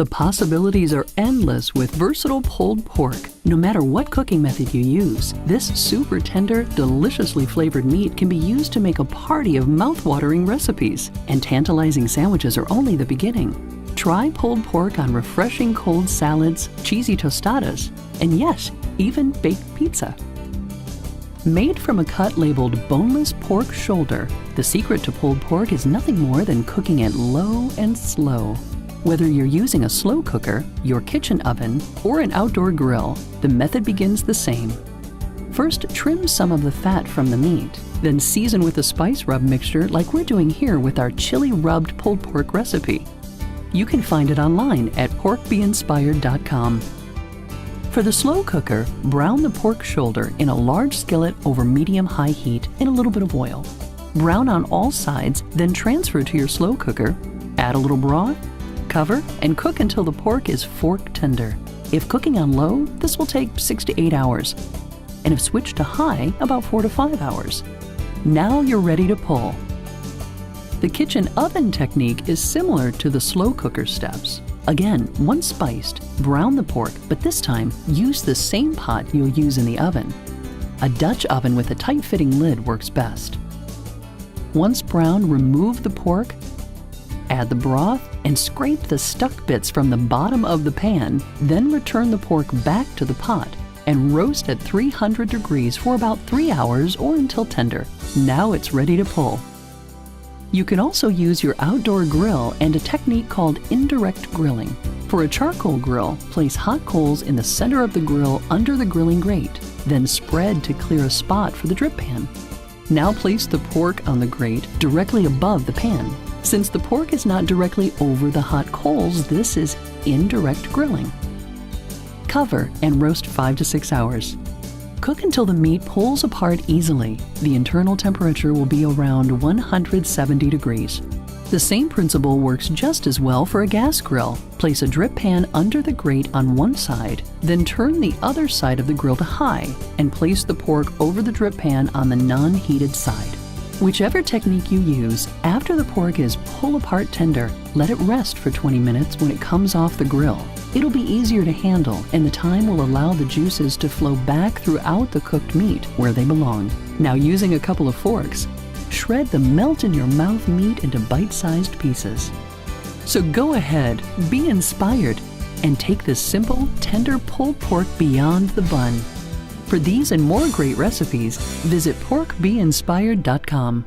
The possibilities are endless with versatile pulled pork. No matter what cooking method you use, this super tender, deliciously flavored meat can be used to make a party of mouth-watering recipes. And tantalizing sandwiches are only the beginning. Try pulled pork on refreshing cold salads, cheesy tostadas, and yes, even baked pizza. Made from a cut labeled boneless pork shoulder, the secret to pulled pork is nothing more than cooking it low and slow. Whether you're using a slow cooker, your kitchen oven, or an outdoor grill, the method begins the same. First, trim some of the fat from the meat, then season with a spice rub mixture like we're doing here with our chili rubbed pulled pork recipe. You can find it online at porkbeinspired.com. For the slow cooker, brown the pork shoulder in a large skillet over medium-high heat in a little bit of oil. Brown on all sides, then transfer to your slow cooker, add a little broth, cover, and cook until the pork is fork tender. If cooking on low, this will take 6 to 8 hours, and if switched to high, about 4 to 5 hours. Now you're ready to pull. The kitchen oven technique is similar to the slow cooker steps. Again, once spiced, brown the pork, but this time use the same pot you'll use in the oven. A Dutch oven with a tight-fitting lid works best. Once browned, remove the pork, add the broth, and scrape the stuck bits from the bottom of the pan, then return the pork back to the pot and roast at 300 degrees for about 3 hours or until tender. Now it's ready to pull. You can also use your outdoor grill and a technique called indirect grilling. For a charcoal grill, place hot coals in the center of the grill under the grilling grate, then spread to clear a spot for the drip pan. Now place the pork on the grate directly above the pan. Since the pork is not directly over the hot coals, this is indirect grilling. Cover and roast 5 to 6 hours. Cook until the meat pulls apart easily. The internal temperature will be around 170 degrees. The same principle works just as well for a gas grill. Place a drip pan under the grate on one side, then turn the other side of the grill to high and place the pork over the drip pan on the non-heated side. Whichever technique you use, after the pork is pull-apart tender, let it rest for 20 minutes when it comes off the grill. It'll be easier to handle, and the time will allow the juices to flow back throughout the cooked meat where they belong. Now, using a couple of forks, shred the melt-in-your-mouth meat into bite-sized pieces. So go ahead, be inspired, and take this simple, tender pulled pork beyond the bun. For these and more great recipes, visit porkbeinspired.com.